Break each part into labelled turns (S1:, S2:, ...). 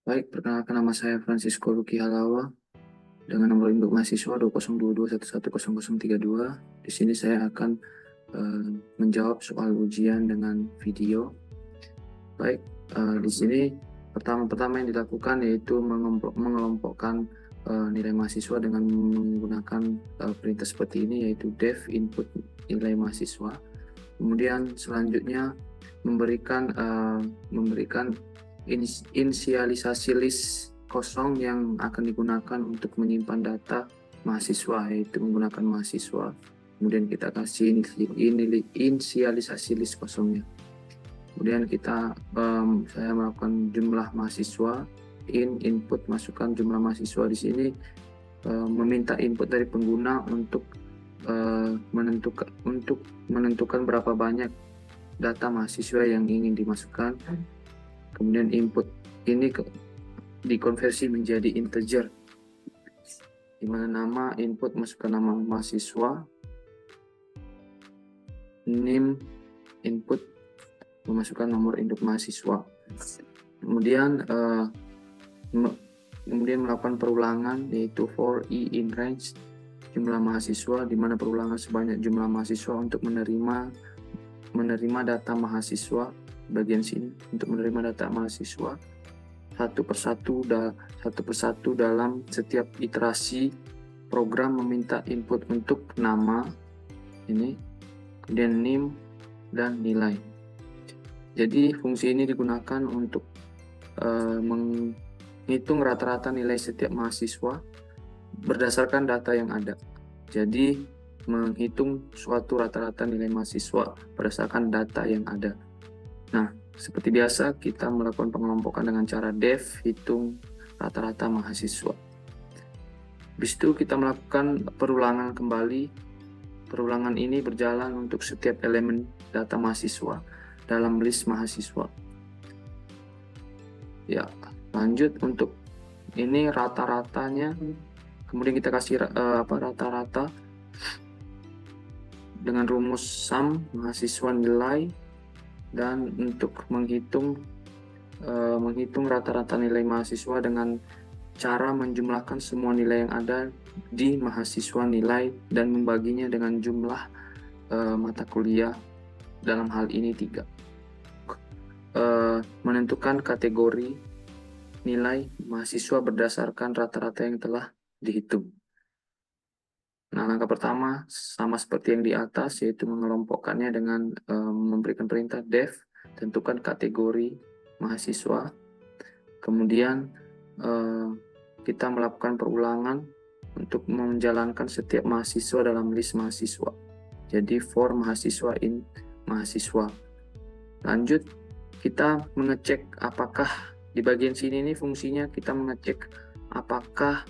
S1: Baik, perkenalkan nama saya Francisco Luki Halawa dengan nomor induk mahasiswa 202211032. Di sini saya akan menjawab soal ujian dengan video. Baik, di sini pertama yang dilakukan yaitu mengelompokkan nilai mahasiswa dengan menggunakan perintah seperti ini, yaitu def input nilai mahasiswa. Kemudian selanjutnya memberikan inisialisasi list kosong yang akan digunakan untuk menyimpan data mahasiswa, yaitu menggunakan mahasiswa. Kemudian kita kasih inisialisasi list kosongnya. Kemudian saya melakukan jumlah mahasiswa, input masukkan jumlah mahasiswa. Di sini meminta input dari pengguna untuk menentukan berapa banyak data mahasiswa yang ingin dimasukkan. Kemudian input ini dikonversi menjadi integer, di mana nama input masukkan nama mahasiswa, name input memasukkan nomor induk mahasiswa. Kemudian melakukan perulangan, yaitu for i in range jumlah mahasiswa, di mana perulangan sebanyak jumlah mahasiswa untuk menerima data mahasiswa. Bagian sini untuk menerima data mahasiswa satu persatu dalam setiap iterasi program meminta input untuk nama ini, kemudian name dan nilai. Jadi fungsi ini digunakan untuk menghitung rata-rata nilai setiap mahasiswa berdasarkan data yang ada. Jadi menghitung suatu rata-rata nilai mahasiswa berdasarkan data yang ada. Nah, seperti biasa kita melakukan pengelompokan dengan cara def hitung rata-rata mahasiswa. Habis itu kita melakukan perulangan kembali. Perulangan ini berjalan untuk setiap elemen data mahasiswa dalam list mahasiswa. Ya, lanjut untuk ini rata-ratanya. Kemudian kita kasih rata-rata dengan rumus sum mahasiswa nilai. Dan untuk menghitung rata-rata nilai mahasiswa dengan cara menjumlahkan semua nilai yang ada di mahasiswa nilai dan membaginya dengan jumlah mata kuliah, dalam hal ini 3. Menentukan kategori nilai mahasiswa berdasarkan rata-rata yang telah dihitung. Nah, langkah pertama sama seperti yang di atas, yaitu mengelompokkannya dengan memberikan perintah def, tentukan kategori mahasiswa. Kemudian kita melakukan perulangan untuk menjalankan setiap mahasiswa dalam list mahasiswa. Jadi for mahasiswa in mahasiswa. Lanjut, kita mengecek apakah di bagian sini ini fungsinya kita mengecek apakah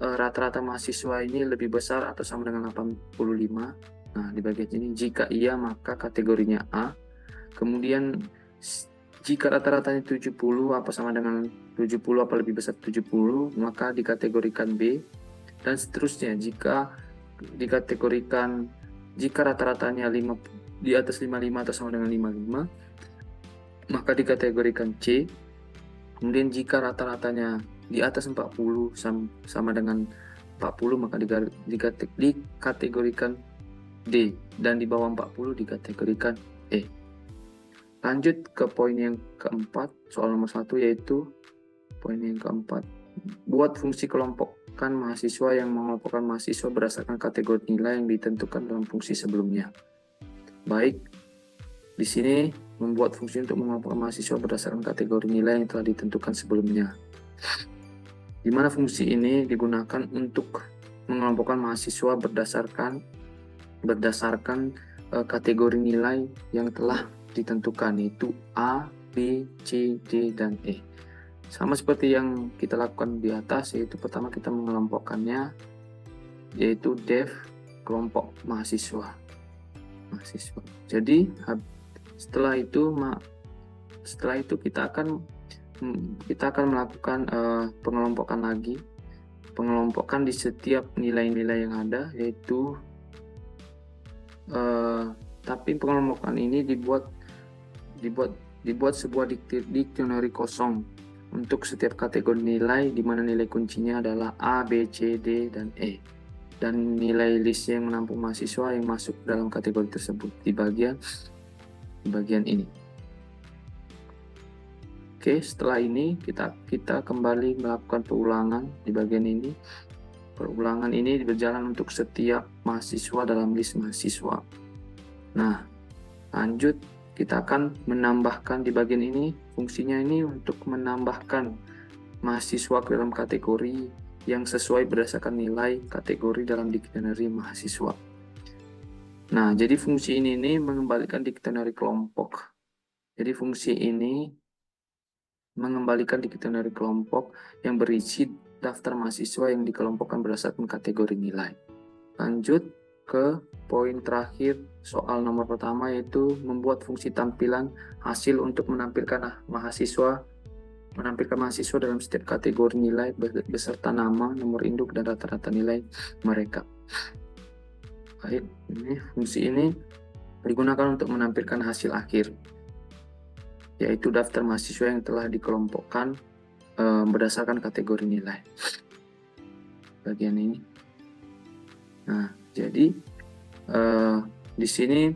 S1: rata-rata mahasiswa ini lebih besar atau sama dengan 85. Nah, di bagian ini jika iya maka kategorinya A. Kemudian jika rata-ratanya 70 apa sama dengan 70 apa lebih besar 70, maka dikategorikan B, dan seterusnya. Jika rata-ratanya di atas 55 atau sama dengan 55, maka dikategorikan C. Kemudian jika rata-ratanya di atas 40 sama dengan 40, maka dikategorikan D, dan di bawah 40 dikategorikan E. Lanjut ke poin yang keempat, soal nomor 1, yaitu poin yang keempat. Buat fungsi kelompokkan mahasiswa yang mengelompokkan mahasiswa berdasarkan kategori nilai yang ditentukan dalam fungsi sebelumnya. Baik, di sini membuat fungsi untuk mengelompokkan mahasiswa berdasarkan kategori nilai yang telah ditentukan sebelumnya. Di mana fungsi ini digunakan untuk mengelompokkan mahasiswa berdasarkan kategori nilai yang telah ditentukan, yaitu A, B, C, D, dan E. Sama seperti yang kita lakukan di atas, yaitu pertama kita mengelompokkannya, yaitu def kelompok mahasiswa. Jadi setelah itu kita akan melakukan pengelompokan di setiap nilai-nilai yang ada, yaitu tapi pengelompokan ini dibuat sebuah dictionary kosong untuk setiap kategori nilai, di mana nilai kuncinya adalah A, B, C, D, dan E. Dan nilai list yang menampung mahasiswa yang masuk dalam kategori tersebut di bagian ini. Oke, setelah ini kita kembali melakukan pengulangan di bagian ini. Pengulangan ini berjalan untuk setiap mahasiswa dalam list mahasiswa. Nah, lanjut kita akan menambahkan di bagian ini. Fungsinya ini untuk menambahkan mahasiswa ke dalam kategori yang sesuai berdasarkan nilai kategori dalam diktionary mahasiswa. Nah, jadi fungsi ini mengembalikan diktionary kelompok. Jadi fungsi ini mengembalikan diktionary kelompok yang berisi daftar mahasiswa yang dikelompokkan berdasarkan kategori nilai. Lanjut ke poin terakhir soal nomor pertama, yaitu membuat fungsi tampilan hasil untuk menampilkan mahasiswa dalam setiap kategori nilai beserta nama, nomor induk, dan rata-rata nilai mereka. Baik, fungsi ini digunakan untuk menampilkan hasil akhir, yaitu daftar mahasiswa yang telah dikelompokkan berdasarkan kategori nilai. Bagian ini. Nah, jadi di sini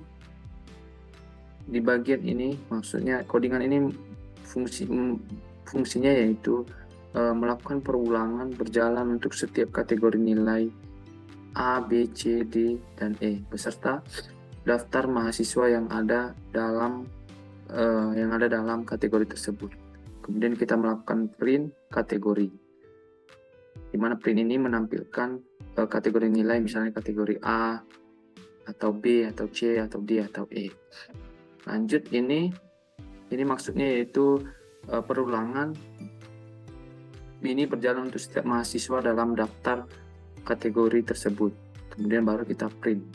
S1: di bagian ini, maksudnya codingan ini fungsinya yaitu melakukan perulangan berjalan untuk setiap kategori nilai A, B, C, D, dan E beserta daftar mahasiswa yang ada dalam kategori tersebut. Kemudian kita melakukan print kategori, di mana print ini menampilkan kategori nilai, misalnya kategori A atau B atau C atau D atau E. Lanjut, ini maksudnya yaitu perulangan ini berjalan untuk setiap mahasiswa dalam daftar kategori tersebut. Kemudian baru kita print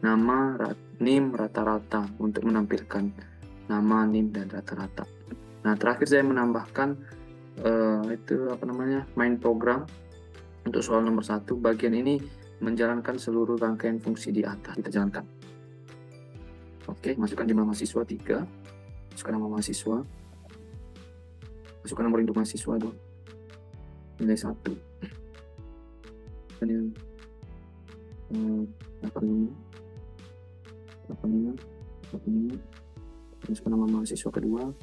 S1: nama, NIM, rata-rata untuk menampilkan nama, NIM, dan rata-rata. Nah, terakhir saya menambahkan main program untuk soal nomor 1. Bagian ini menjalankan seluruh rangkaian fungsi di atas. Kita jalankan. Oke, masukkan jumlah mahasiswa 3, masukkan nama mahasiswa, masukkan nomor induk mahasiswa 2, nilai 1, dan yang 85, masukkan nama mahasiswa kedua,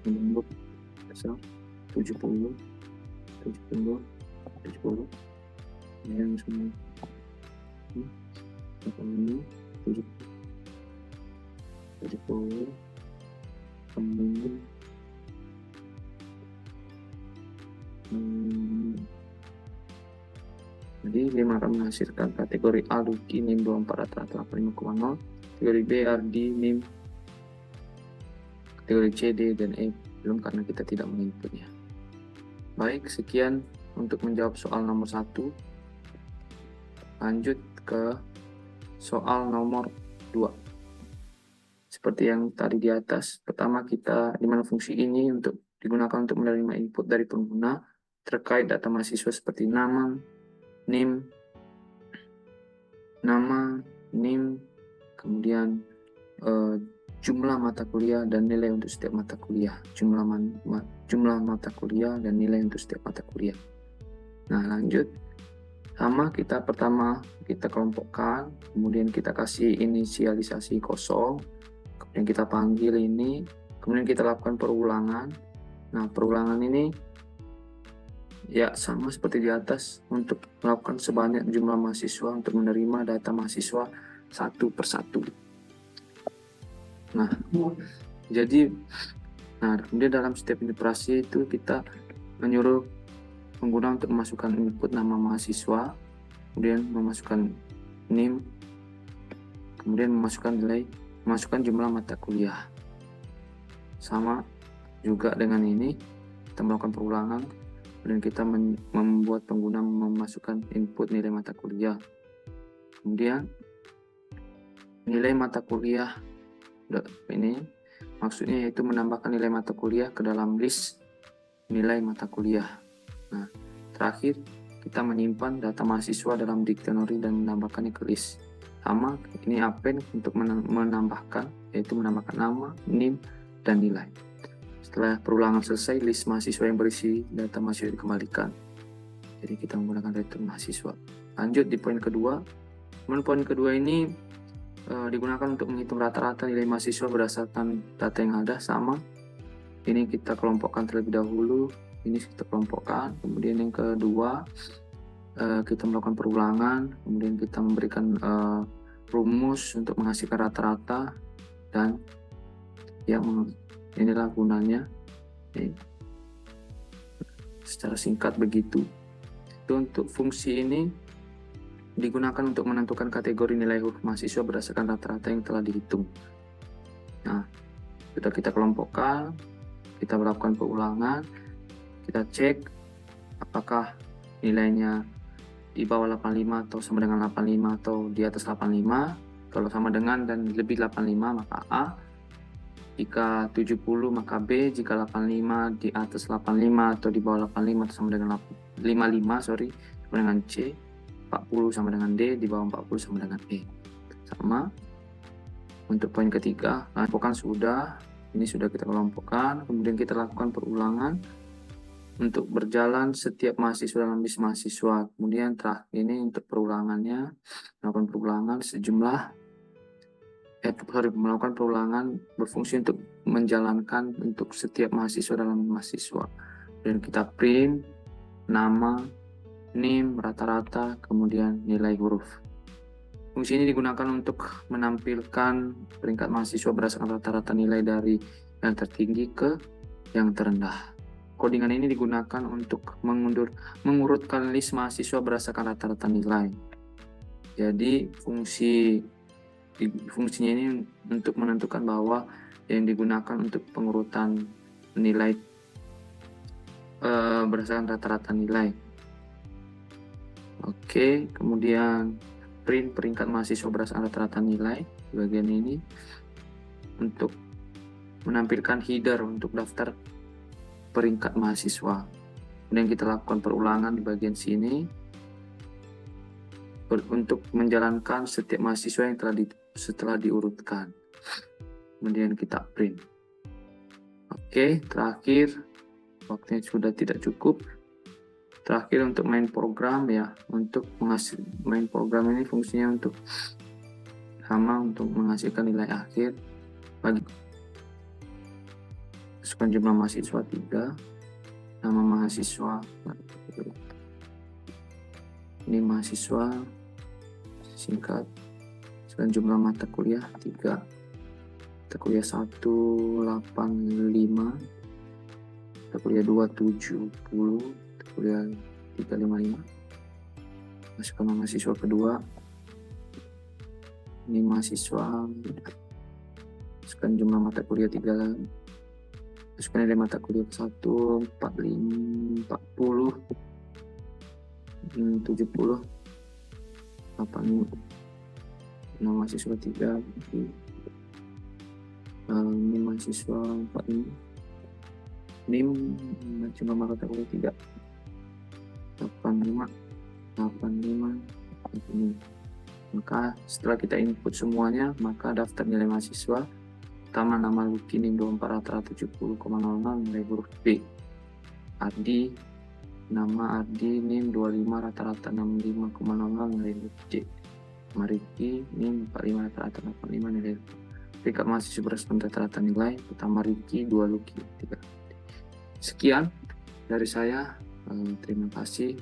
S1: nomor induk 70, yang semua 70, kemudian jadi dia akan menghasilkan kategori A Luki NIM 24 rata-rata 85,0, kategori B Ardi NIM, kategori C, D, dan E belum karena kita tidak menginputnya. Baik, sekian untuk menjawab soal nomor 1. Lanjut ke soal nomor 2. Seperti yang tadi di atas, pertama di mana fungsi ini digunakan untuk menerima input dari pengguna terkait data mahasiswa seperti nama, NIM, kemudian jumlah mata kuliah dan nilai untuk setiap mata kuliah, jumlah mata kuliah dan nilai untuk setiap mata kuliah. Nah, lanjut, pertama kita kelompokkan, kemudian kita kasih inisialisasi kosong, kemudian kita panggil ini, kemudian kita lakukan perulangan. Nah, perulangan ini ya sama seperti di atas, untuk melakukan sebanyak jumlah mahasiswa untuk menerima data mahasiswa satu persatu. Nah, kemudian dalam step operasi itu kita menyuruh pengguna untuk memasukkan input nama mahasiswa, kemudian memasukkan NIM, kemudian memasukkan jumlah mata kuliah. Sama juga dengan ini, kita melakukan perulangan, kemudian kita membuat pengguna memasukkan input nilai mata kuliah. Kemudian nilai mata kuliah ini maksudnya yaitu menambahkan nilai mata kuliah ke dalam list nilai mata kuliah. Nah, terakhir kita menyimpan data mahasiswa dalam dictionary dan menambahkannya ke list. Sama, ini append untuk menambahkan, yaitu menambahkan nama, NIM, dan nilai. Setelah perulangan selesai, list mahasiswa yang berisi data mahasiswa dikembalikan. Jadi kita menggunakan return mahasiswa. Lanjut di poin kedua. Poin kedua ini digunakan untuk menghitung rata-rata nilai mahasiswa berdasarkan data yang ada sama. Ini kita kelompokkan terlebih dahulu. Ini kita kelompokkan. Kemudian yang kedua, kita melakukan perulangan. Kemudian kita memberikan rumus untuk menghasilkan rata-rata, dan yang inilah gunanya. Secara singkat begitu. Itu untuk fungsi ini digunakan untuk menentukan kategori nilai huruf mahasiswa berdasarkan rata-rata yang telah dihitung. Nah, sudah kita kelompokkan, kita melakukan perulangan, kita cek apakah nilainya di bawah 85 atau sama dengan 85 atau di atas 85. Kalau sama dengan dan lebih 85 maka A. Jika 70 maka B, jika 85 di atas 85 atau di bawah 85 atau sama dengan 55 sama dengan C, 40 sama dengan D, di bawah 40 sama dengan E. Sama. Untuk poin ketiga, kelompokkan sudah. Ini sudah kita kelompokkan, kemudian kita lakukan perulangan untuk berjalan setiap mahasiswa dalam list mahasiswa. Kemudian terakhir ini untuk perulangannya, melakukan perulangan sejumlah melakukan perulangan berfungsi untuk menjalankan untuk setiap mahasiswa dalam mahasiswa. Dan kita print nama, NIM, rata-rata, kemudian nilai huruf. Fungsi ini digunakan untuk menampilkan peringkat mahasiswa berdasarkan rata-rata nilai dari yang tertinggi ke yang terendah. Codingan ini digunakan untuk mengurutkan list mahasiswa berdasarkan rata-rata nilai. Jadi fungsinya ini untuk menentukan bahwa yang digunakan untuk pengurutan nilai berdasarkan rata-rata nilai. Oke, kemudian print peringkat mahasiswa berdasarkan rata-rata nilai di bagian ini untuk menampilkan header untuk daftar peringkat mahasiswa. Kemudian kita lakukan perulangan di bagian sini untuk menjalankan setiap mahasiswa yang setelah diurutkan. Kemudian kita print. Oke, terakhir waktunya sudah tidak cukup. Terakhir untuk main program ya, untuk main program ini fungsinya untuk menghasilkan nilai akhir bagi masukkan jumlah mahasiswa 3, nama mahasiswa, ini mahasiswa singkat, masukkan jumlah mata kuliah 3, mata kuliah 185, mata kuliah 270, mata kuliah 355, masukkan mahasiswa kedua, ini mahasiswa, masukkan jumlah mata kuliah 3, masukkan nilai mata kuliah 1, 40, 70, 85, nama mahasiswa 3, ini mahasiswa 45, NIM jumlah mata kuliah 3, 85, 85. Maka setelah kita input semuanya, maka daftar nilai mahasiswa pertama nama Luki NIM 24 rata-rata 70,00, nilai huruf B. Ardi, nama Ardi NIM 25 rata-rata 65,00, nilai huruf C. Mariki NIM 45 rata-rata 85, nilai huruf. Peringkat mahasiswa berdasarkan rata-rata nilai, pertama Riki, 2 Luki, 3. Sekian dari saya, terima kasih.